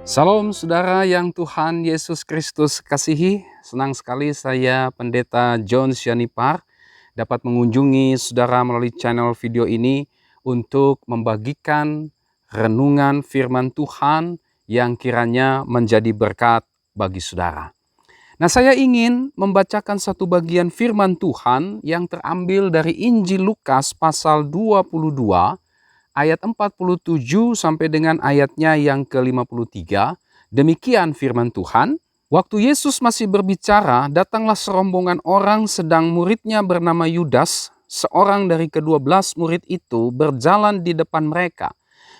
Salam saudara yang Tuhan Yesus Kristus kasihi. Senang sekali saya Pendeta John Sianipar dapat mengunjungi saudara melalui channel video ini untuk membagikan renungan firman Tuhan yang kiranya menjadi berkat bagi saudara. Nah, saya ingin membacakan satu bagian firman Tuhan yang terambil dari Injil Lukas pasal 22 ayat 47 sampai dengan ayatnya yang ke-53. Demikian firman Tuhan. Waktu Yesus masih berbicara, datanglah serombongan orang sedang muridnya bernama Yudas, seorang dari ke-12 murid itu berjalan di depan mereka.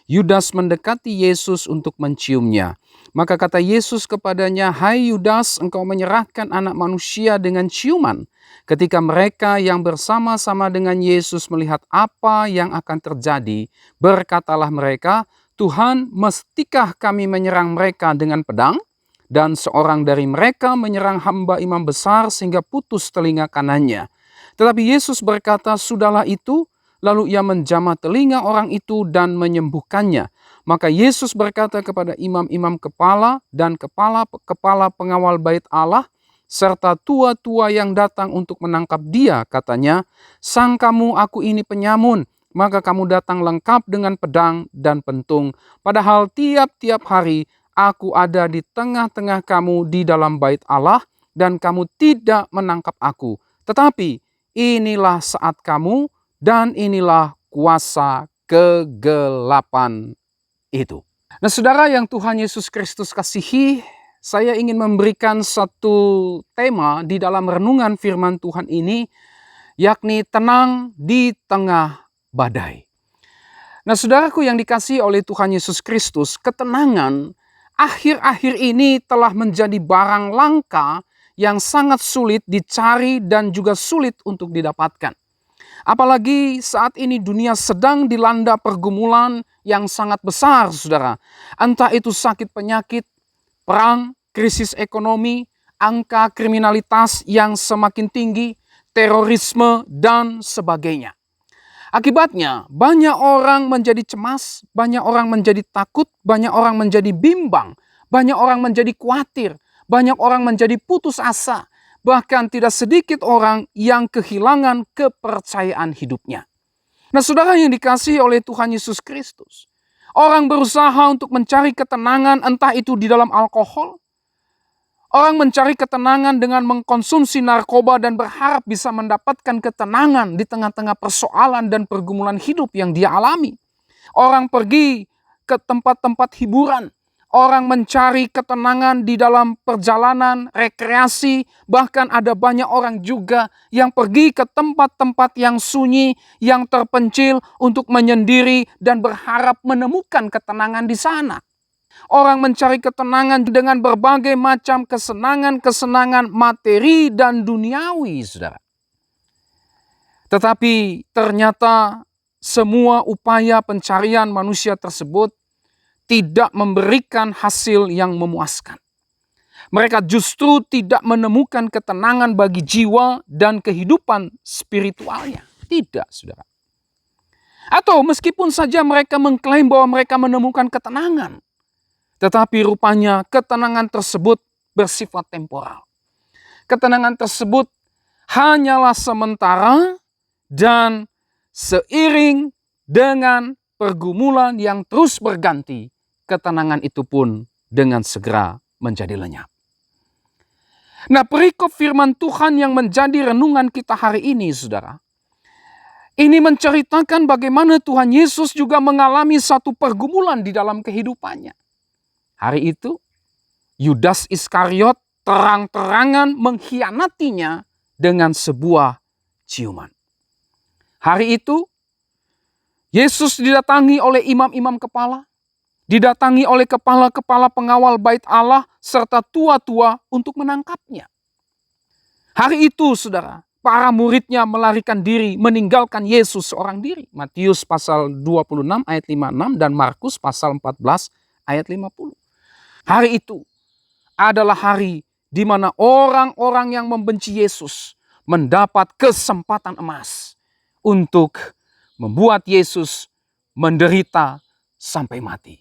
Yudas mendekati Yesus untuk menciumnya. Maka kata Yesus kepadanya, "Hai Yudas, engkau menyerahkan anak manusia dengan ciuman." Ketika mereka yang bersama-sama dengan Yesus melihat apa yang akan terjadi, berkatalah mereka, "Tuhan, mestikah kami menyerang mereka dengan pedang?" Dan seorang dari mereka menyerang hamba imam besar sehingga putus telinga kanannya. Tetapi Yesus berkata, "Sudahlah itu." Lalu ia menjamah telinga orang itu dan menyembuhkannya. Maka Yesus berkata kepada imam-imam kepala dan kepala-kepala pengawal bait Allah, serta tua-tua yang datang untuk menangkap dia, katanya, "Sangkamu aku ini penyamun, maka kamu datang lengkap dengan pedang dan pentung. Padahal tiap-tiap hari aku ada di tengah-tengah kamu di dalam bait Allah, dan kamu tidak menangkap aku. Tetapi inilah saat kamu, dan inilah kuasa kegelapan itu." Nah, saudara yang Tuhan Yesus Kristus kasihi, saya ingin memberikan satu tema di dalam renungan firman Tuhan ini, yakni tenang di tengah badai. Nah, saudaraku yang dikasihi oleh Tuhan Yesus Kristus, ketenangan akhir-akhir ini telah menjadi barang langka yang sangat sulit dicari dan juga sulit untuk didapatkan. Apalagi saat ini dunia sedang dilanda pergumulan yang sangat besar, saudara. Entah itu sakit penyakit, perang, krisis ekonomi, angka kriminalitas yang semakin tinggi, terorisme, dan sebagainya. Akibatnya, banyak orang menjadi cemas, banyak orang menjadi takut, banyak orang menjadi bimbang, banyak orang menjadi khawatir, banyak orang menjadi putus asa. Bahkan tidak sedikit orang yang kehilangan kepercayaan hidupnya. Nah, saudara yang dikasihi oleh Tuhan Yesus Kristus, orang berusaha untuk mencari ketenangan, entah itu di dalam alkohol. Orang mencari ketenangan dengan mengkonsumsi narkoba dan berharap bisa mendapatkan ketenangan di tengah-tengah persoalan dan pergumulan hidup yang dia alami. Orang pergi ke tempat-tempat hiburan. Orang mencari ketenangan di dalam perjalanan, rekreasi. Bahkan ada banyak orang juga yang pergi ke tempat-tempat yang sunyi, yang terpencil untuk menyendiri dan berharap menemukan ketenangan di sana. Orang mencari ketenangan dengan berbagai macam kesenangan-kesenangan materi dan duniawi, saudara. Tetapi ternyata semua upaya pencarian manusia tersebut tidak memberikan hasil yang memuaskan. Mereka justru tidak menemukan ketenangan bagi jiwa dan kehidupan spiritualnya. Tidak, saudara. Atau meskipun saja mereka mengklaim bahwa mereka menemukan ketenangan, tetapi rupanya ketenangan tersebut bersifat temporal. Ketenangan tersebut hanyalah sementara dan seiring dengan pergumulan yang terus berganti, ketenangan itu pun dengan segera menjadi lenyap. Nah, perikop firman Tuhan yang menjadi renungan kita hari ini, saudara, ini menceritakan bagaimana Tuhan Yesus juga mengalami satu pergumulan di dalam kehidupannya. Hari itu, Yudas Iskariot terang-terangan mengkhianatinya dengan sebuah ciuman. Hari itu, Yesus didatangi oleh imam-imam kepala, didatangi oleh kepala-kepala pengawal bait Allah, serta tua-tua untuk menangkapnya. Hari itu, saudara, para muridnya melarikan diri, meninggalkan Yesus seorang diri. Matius pasal 26 ayat 56 dan Markus pasal 14 ayat 50. Hari itu adalah hari di mana orang-orang yang membenci Yesus mendapat kesempatan emas untuk membuat Yesus menderita sampai mati.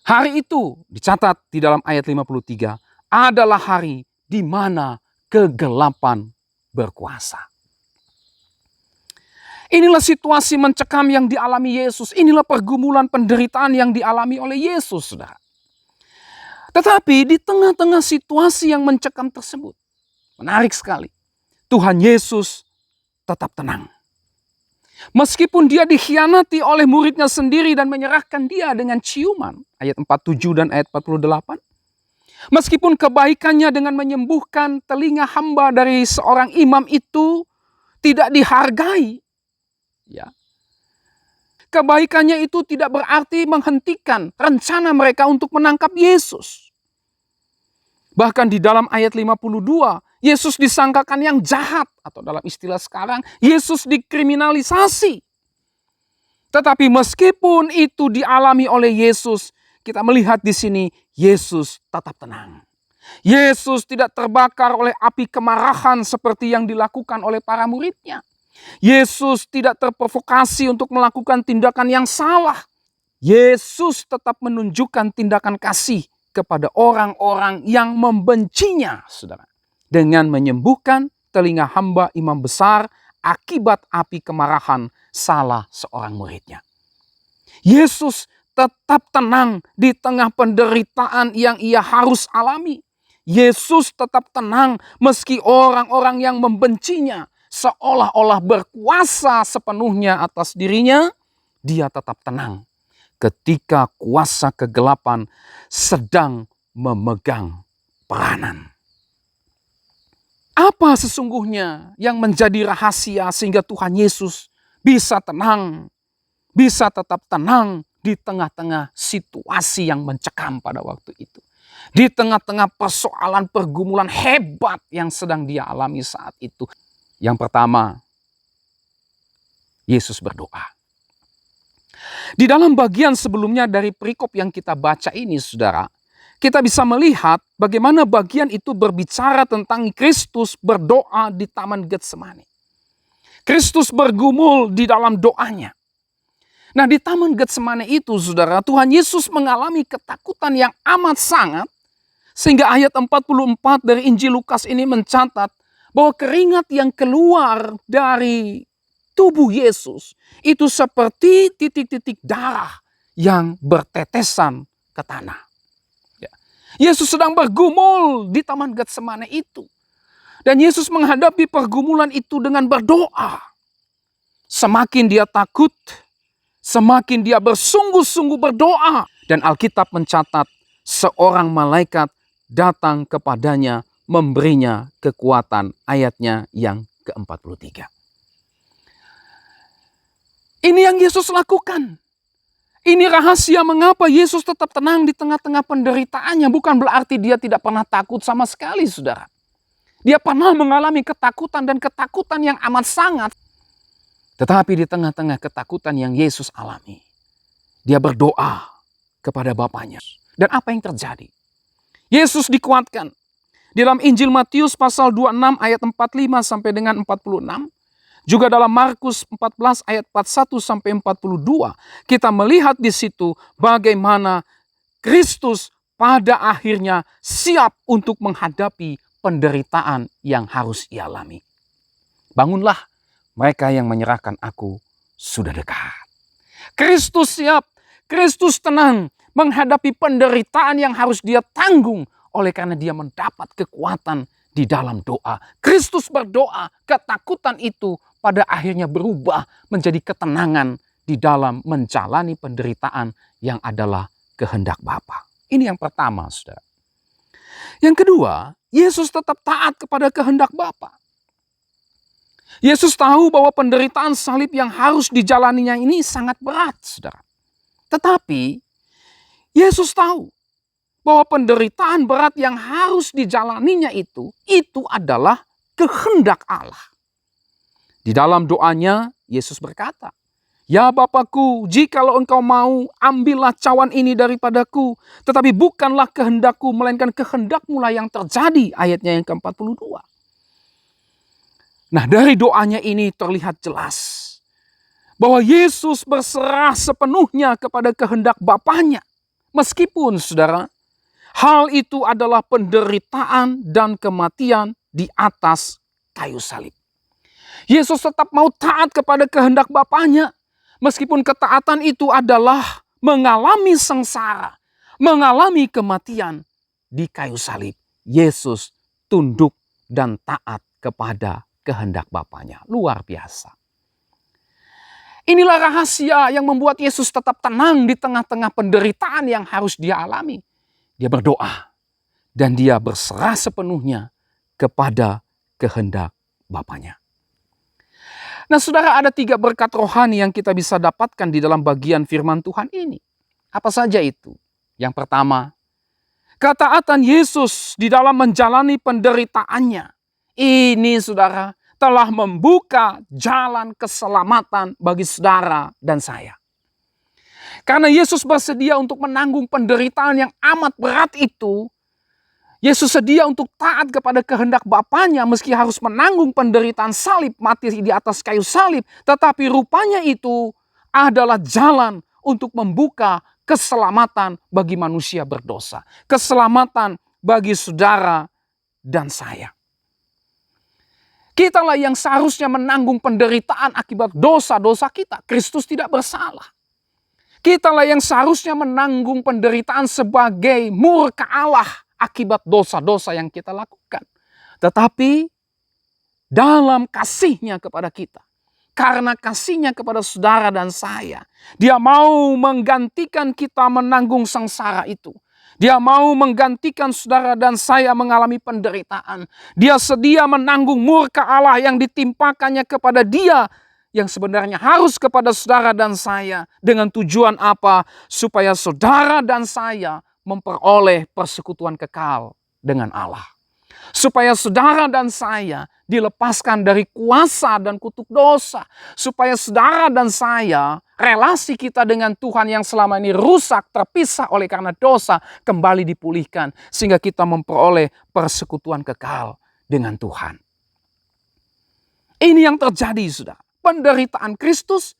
Hari itu dicatat di dalam ayat 53 adalah hari di mana kegelapan berkuasa. Inilah situasi mencekam yang dialami Yesus. Inilah pergumulan penderitaan yang dialami oleh Yesus, saudara. Tetapi di tengah-tengah situasi yang mencekam tersebut, menarik sekali, Tuhan Yesus tetap tenang. Meskipun dia dikhianati oleh muridnya sendiri dan menyerahkan dia dengan ciuman, ayat 47 dan ayat 48. Meskipun kebaikannya dengan menyembuhkan telinga hamba dari seorang imam itu tidak dihargai, ya. Kebaikannya itu tidak berarti menghentikan rencana mereka untuk menangkap Yesus. Bahkan di dalam ayat 52, Yesus disangkakan yang jahat, atau dalam istilah sekarang, Yesus dikriminalisasi. Tetapi meskipun itu dialami oleh Yesus, kita melihat di sini Yesus tetap tenang. Yesus tidak terbakar oleh api kemarahan seperti yang dilakukan oleh para muridnya. Yesus tidak terprovokasi untuk melakukan tindakan yang salah. Yesus tetap menunjukkan tindakan kasih kepada orang-orang yang membencinya, saudara. Dengan menyembuhkan telinga hamba imam besar akibat api kemarahan salah seorang muridnya. Yesus tetap tenang di tengah penderitaan yang ia harus alami. Yesus tetap tenang meski orang-orang yang membencinya seolah-olah berkuasa sepenuhnya atas dirinya. Dia tetap tenang ketika kuasa kegelapan sedang memegang peranan. Apa sesungguhnya yang menjadi rahasia sehingga Tuhan Yesus bisa tenang, bisa tetap tenang di tengah-tengah situasi yang mencekam pada waktu itu? Di tengah-tengah persoalan pergumulan hebat yang sedang dia alami saat itu. Yang pertama, Yesus berdoa. Di dalam bagian sebelumnya dari perikop yang kita baca ini, saudara, kita bisa melihat bagaimana bagian itu berbicara tentang Kristus berdoa di Taman Getsemani. Kristus bergumul di dalam doanya. Nah, di Taman Getsemani itu, saudara, Tuhan Yesus mengalami ketakutan yang amat sangat, sehingga ayat 44 dari Injil Lukas ini mencatat bahwa keringat yang keluar dari tubuh Yesus itu seperti titik-titik darah yang bertetesan ke tanah. Ya. Yesus sedang bergumul di Taman Getsemani itu. Dan Yesus menghadapi pergumulan itu dengan berdoa. Semakin dia takut, semakin dia bersungguh-sungguh berdoa. Dan Alkitab mencatat seorang malaikat datang kepadanya memberinya kekuatan, ayatnya yang ke-43. Ini yang Yesus lakukan. Ini rahasia mengapa Yesus tetap tenang di tengah-tengah penderitaannya. Bukan berarti dia tidak pernah takut sama sekali, saudara. Dia pernah mengalami ketakutan dan ketakutan yang amat sangat. Tetapi di tengah-tengah ketakutan yang Yesus alami, dia berdoa kepada Bapaknya. Dan apa yang terjadi? Yesus dikuatkan. Di dalam Injil Matius pasal 26 ayat 45 sampai dengan 46. Juga dalam Markus 14 ayat 41 sampai 42. Kita melihat di situ bagaimana Kristus pada akhirnya siap untuk menghadapi penderitaan yang harus ia alami. Bangunlah, mereka yang menyerahkan aku sudah dekat. Kristus siap, Kristus tenang menghadapi penderitaan yang harus dia tanggung oleh karena dia mendapat kekuatan di dalam doa. Kristus berdoa, ketakutan itu pada akhirnya berubah menjadi ketenangan di dalam menjalani penderitaan yang adalah kehendak Bapa. Ini yang pertama, saudara. Yang kedua, Yesus tetap taat kepada kehendak Bapa. Yesus tahu bahwa penderitaan salib yang harus dijalaninya ini sangat berat, saudara. Tetapi Yesus tahu bahwa penderitaan berat yang harus dijalaninya itu adalah kehendak Allah. Di dalam doanya, Yesus berkata, "Ya Bapakku, jikalau engkau mau, ambillah cawan ini daripadaku. Tetapi bukanlah kehendakku, melainkan kehendakmu lah yang terjadi." Ayatnya yang ke-42. Nah, dari doanya ini terlihat jelas bahwa Yesus berserah sepenuhnya kepada kehendak Bapanya. Meskipun saudara, hal itu adalah penderitaan dan kematian di atas kayu salib. Yesus tetap mau taat kepada kehendak Bapaknya. Meskipun ketaatan itu adalah mengalami sengsara, mengalami kematian di kayu salib. Yesus tunduk dan taat kepada kehendak Bapaknya. Luar biasa. Inilah rahasia yang membuat Yesus tetap tenang di tengah-tengah penderitaan yang harus dia alami. Dia berdoa dan dia berserah sepenuhnya kepada kehendak Bapaknya. Nah saudara, ada 3 berkat rohani yang kita bisa dapatkan di dalam bagian firman Tuhan ini. Apa saja itu? Yang pertama, ketaatan Yesus di dalam menjalani penderitaannya. Ini saudara, telah membuka jalan keselamatan bagi saudara dan saya. Karena Yesus bersedia untuk menanggung penderitaan yang amat berat itu, Yesus sedia untuk taat kepada kehendak Bapaknya meski harus menanggung penderitaan salib, mati di atas kayu salib. Tetapi rupanya itu adalah jalan untuk membuka keselamatan bagi manusia berdosa. Keselamatan bagi saudara dan saya. Kitalah yang seharusnya menanggung penderitaan akibat dosa-dosa kita. Kristus tidak bersalah. Kitalah yang seharusnya menanggung penderitaan sebagai murka Allah akibat dosa-dosa yang kita lakukan. Tetapi dalam kasih-Nya kepada kita, karena kasih-Nya kepada saudara dan saya, Dia mau menggantikan kita menanggung sengsara itu. Dia mau menggantikan saudara dan saya mengalami penderitaan. Dia sedia menanggung murka Allah yang ditimpakannya kepada Dia, yang sebenarnya harus kepada saudara dan saya. Dengan tujuan apa? Supaya saudara dan saya memperoleh persekutuan kekal dengan Allah. Supaya saudara dan saya dilepaskan dari kuasa dan kutuk dosa. Supaya saudara dan saya, relasi kita dengan Tuhan yang selama ini rusak, terpisah oleh karena dosa, kembali dipulihkan. Sehingga kita memperoleh persekutuan kekal dengan Tuhan. Ini yang terjadi, saudara. Penderitaan Kristus,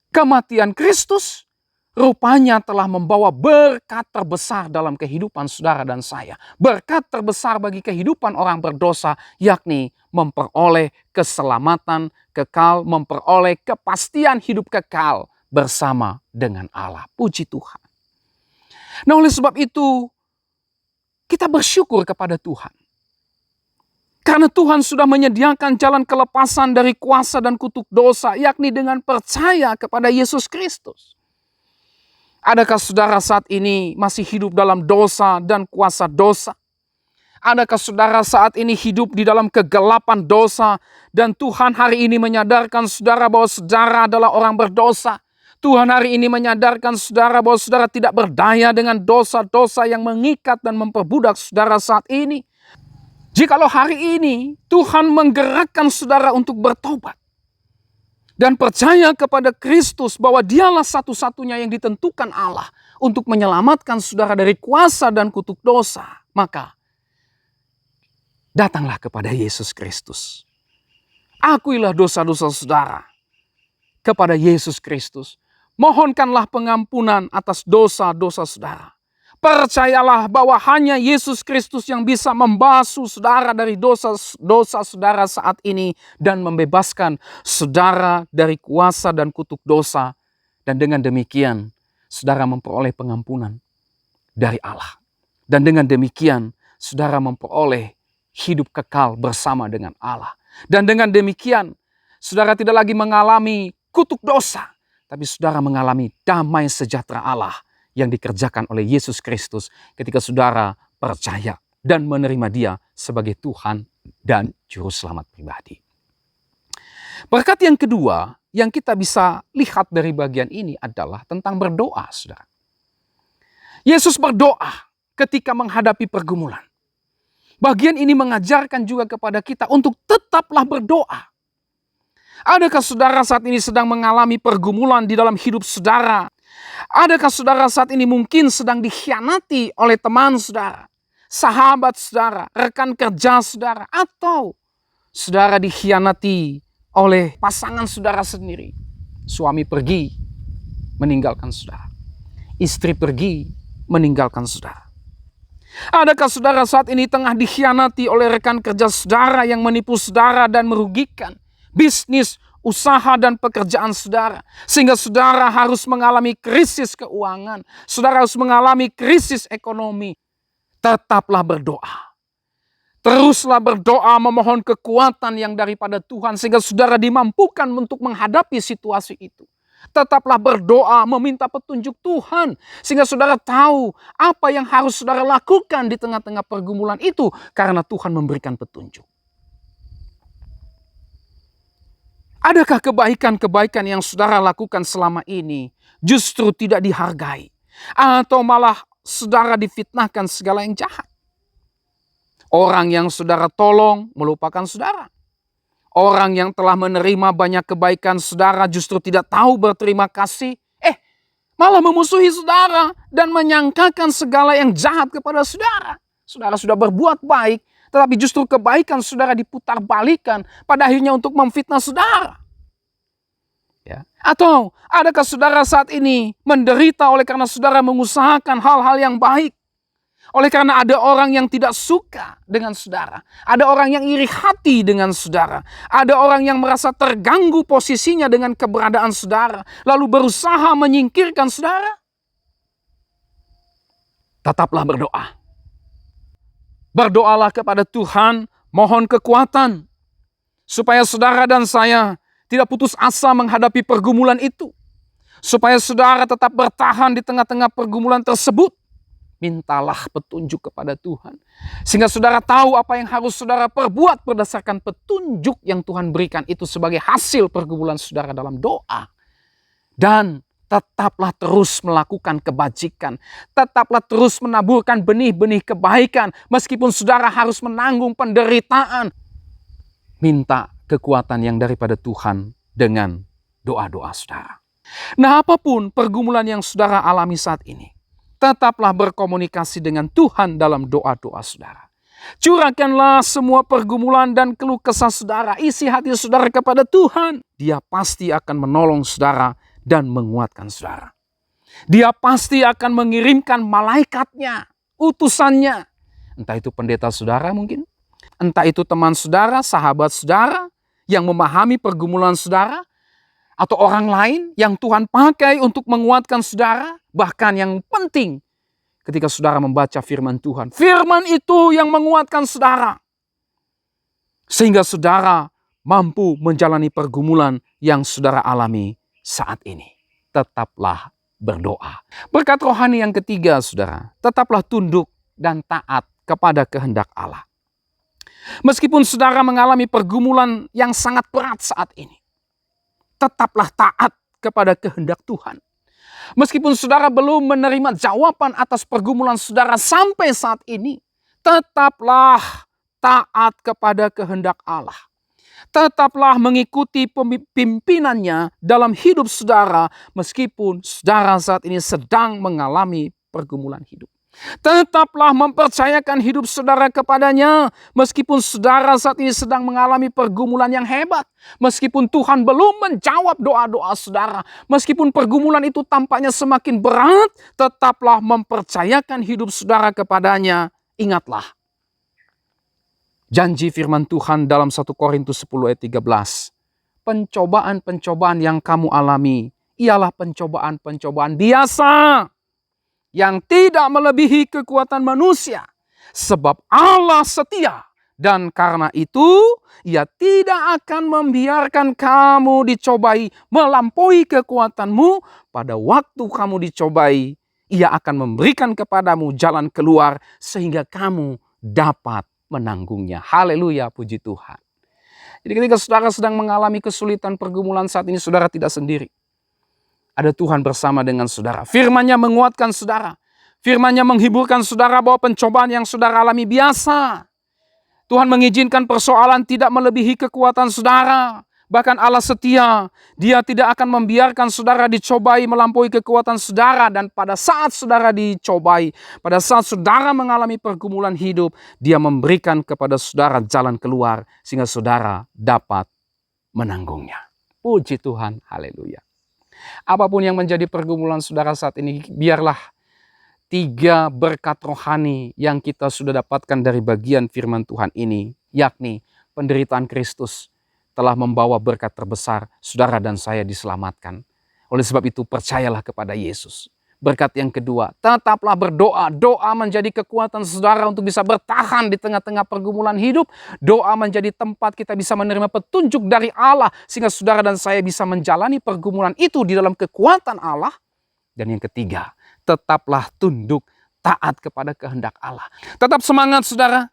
kematian Kristus, rupanya telah membawa berkat terbesar dalam kehidupan saudara dan saya. Berkat terbesar bagi kehidupan orang berdosa, yakni memperoleh keselamatan kekal, memperoleh kepastian hidup kekal bersama dengan Allah. Puji Tuhan. Nah oleh sebab itu, kita bersyukur kepada Tuhan. Karena Tuhan sudah menyediakan jalan kelepasan dari kuasa dan kutuk dosa, yakni dengan percaya kepada Yesus Kristus. Adakah saudara saat ini masih hidup dalam dosa dan kuasa dosa? Adakah saudara saat ini hidup di dalam kegelapan dosa dan Tuhan hari ini menyadarkan saudara bahwa saudara adalah orang berdosa? Tuhan hari ini menyadarkan saudara bahwa saudara tidak berdaya dengan dosa-dosa yang mengikat dan memperbudak saudara saat ini. Jikalau hari ini Tuhan menggerakkan saudara untuk bertobat dan percaya kepada Kristus bahwa Dialah satu-satunya yang ditentukan Allah untuk menyelamatkan saudara dari kuasa dan kutuk dosa, maka datanglah kepada Yesus Kristus. Akuilah dosa-dosa saudara kepada Yesus Kristus. Mohonkanlah pengampunan atas dosa-dosa saudara. Percayalah bahwa hanya Yesus Kristus yang bisa membasuh saudara dari dosa-dosa saudara saat ini dan membebaskan saudara dari kuasa dan kutuk dosa. Dan dengan demikian saudara memperoleh pengampunan dari Allah. Dan dengan demikian saudara memperoleh hidup kekal bersama dengan Allah. Dan dengan demikian saudara tidak lagi mengalami kutuk dosa, tapi saudara mengalami damai sejahtera Allah yang dikerjakan oleh Yesus Kristus ketika saudara percaya dan menerima Dia sebagai Tuhan dan Juru Selamat pribadi. Berkat yang kedua yang kita bisa lihat dari bagian ini adalah tentang berdoa, saudara. Yesus berdoa ketika menghadapi pergumulan. Bagian ini mengajarkan juga kepada kita untuk tetaplah berdoa. Adakah saudara saat ini sedang mengalami pergumulan di dalam hidup saudara? Adakah saudara saat ini mungkin sedang dikhianati oleh teman saudara, sahabat saudara, rekan kerja saudara, atau saudara dikhianati oleh pasangan saudara sendiri? Suami pergi meninggalkan saudara. istri pergi meninggalkan saudara. Adakah saudara saat ini tengah dikhianati oleh rekan kerja saudara yang menipu saudara dan merugikan bisnis, usaha, dan pekerjaan saudara, sehingga saudara harus mengalami krisis keuangan, saudara harus mengalami krisis ekonomi? Tetaplah berdoa. Teruslah berdoa memohon kekuatan yang daripada Tuhan sehingga saudara dimampukan untuk menghadapi situasi itu. Tetaplah berdoa meminta petunjuk Tuhan sehingga saudara tahu apa yang harus saudara lakukan di tengah-tengah pergumulan itu karena Tuhan memberikan petunjuk. Adakah kebaikan-kebaikan yang saudara lakukan selama ini justru tidak dihargai atau malah saudara difitnahkan segala yang jahat? Orang yang saudara tolong melupakan saudara. Orang yang telah menerima banyak kebaikan saudara justru tidak tahu berterima kasih. Malah memusuhi saudara dan menyangkakan segala yang jahat kepada saudara. Saudara sudah berbuat baik, tetapi justru kebaikan saudara diputarbalikkan pada akhirnya untuk memfitnah saudara. Ya. Atau adakah saudara saat ini menderita oleh karena saudara mengusahakan hal-hal yang baik? Oleh karena ada orang yang tidak suka dengan saudara. Ada orang yang iri hati dengan saudara. Ada orang yang merasa terganggu posisinya dengan keberadaan saudara. Lalu berusaha menyingkirkan saudara. Tetaplah berdoa. Berdoalah kepada Tuhan, mohon kekuatan. Supaya saudara dan saya tidak putus asa menghadapi pergumulan itu. Supaya saudara tetap bertahan di tengah-tengah pergumulan tersebut. Mintalah petunjuk kepada Tuhan. Sehingga saudara tahu apa yang harus saudara perbuat berdasarkan petunjuk yang Tuhan berikan itu sebagai hasil pergumulan saudara dalam doa. Dan tetaplah terus melakukan kebajikan. Tetaplah terus menaburkan benih-benih kebaikan. Meskipun saudara harus menanggung penderitaan. Minta kekuatan yang daripada Tuhan dengan doa-doa saudara. Nah, apapun pergumulan yang saudara alami saat ini, tetaplah berkomunikasi dengan Tuhan dalam doa-doa saudara. Curahkanlah semua pergumulan dan keluh kesah saudara. Isi hati saudara kepada Tuhan. Dia pasti akan menolong saudara dan menguatkan saudara. Dia pasti akan mengirimkan malaikatnya, utusannya. Entah itu pendeta saudara mungkin. Entah itu teman saudara, sahabat saudara yang memahami pergumulan saudara. Atau orang lain yang Tuhan pakai untuk menguatkan saudara. Bahkan yang penting ketika saudara membaca firman Tuhan. Firman itu yang menguatkan saudara. Sehingga saudara mampu menjalani pergumulan yang saudara alami saat ini. Tetaplah berdoa. Berkat rohani yang ketiga saudara. Tetaplah tunduk dan taat kepada kehendak Allah. Meskipun saudara mengalami pergumulan yang sangat berat saat ini. Tetaplah taat kepada kehendak Tuhan. Meskipun saudara belum menerima jawaban atas pergumulan saudara sampai saat ini, tetaplah taat kepada kehendak Allah. Tetaplah mengikuti pimpinannya dalam hidup saudara meskipun saudara saat ini sedang mengalami pergumulan hidup. Tetaplah mempercayakan hidup saudara kepadanya meskipun saudara saat ini sedang mengalami pergumulan yang hebat. Meskipun Tuhan belum menjawab doa-doa saudara. Meskipun pergumulan itu tampaknya semakin berat, tetaplah mempercayakan hidup saudara kepadanya. Ingatlah janji firman Tuhan dalam 1 Korintus 10 ayat 13. Pencobaan-pencobaan yang kamu alami ialah pencobaan-pencobaan biasa yang tidak melebihi kekuatan manusia. Sebab Allah setia dan karena itu Ia tidak akan membiarkan kamu dicobai melampaui kekuatanmu. Pada waktu kamu dicobai, Ia akan memberikan kepadamu jalan keluar sehingga kamu dapat menanggungnya. Haleluya, puji Tuhan. Jadi ketika saudara sedang mengalami kesulitan pergumulan saat ini, saudara tidak sendiri. Ada Tuhan bersama dengan saudara. Firman-Nya menguatkan saudara. Firman-Nya menghiburkan saudara bahwa pencobaan yang saudara alami biasa. Tuhan mengizinkan persoalan tidak melebihi kekuatan saudara. Bahkan Allah setia. Dia tidak akan membiarkan saudara dicobai melampaui kekuatan saudara. Dan pada saat saudara dicobai, pada saat saudara mengalami pergumulan hidup, Dia memberikan kepada saudara jalan keluar sehingga saudara dapat menanggungnya. Puji Tuhan, haleluya. Apapun yang menjadi pergumulan saudara saat ini, biarlah 3 berkat rohani yang kita sudah dapatkan dari bagian firman Tuhan ini, yakni penderitaan Kristus telah membawa berkat terbesar, saudara dan saya diselamatkan. Oleh sebab itu percayalah kepada Yesus. Berkat yang kedua, tetaplah berdoa. Doa menjadi kekuatan saudara untuk bisa bertahan di tengah-tengah pergumulan hidup. Doa menjadi tempat kita bisa menerima petunjuk dari Allah, sehingga saudara dan saya bisa menjalani pergumulan itu di dalam kekuatan Allah. Dan yang ketiga, tetaplah tunduk taat kepada kehendak Allah. Tetap semangat saudara.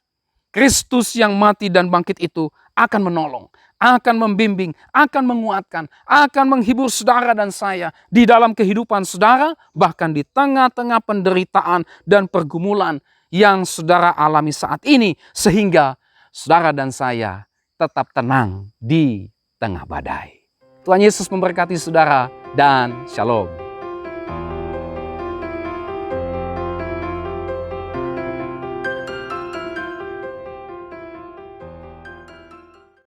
Kristus yang mati dan bangkit itu akan menolong, akan membimbing, akan menguatkan, akan menghibur saudara dan saya di dalam kehidupan saudara, bahkan di tengah-tengah penderitaan dan pergumulan yang saudara alami saat ini, sehingga saudara dan saya tetap tenang di tengah badai. Tuhan Yesus memberkati saudara dan shalom.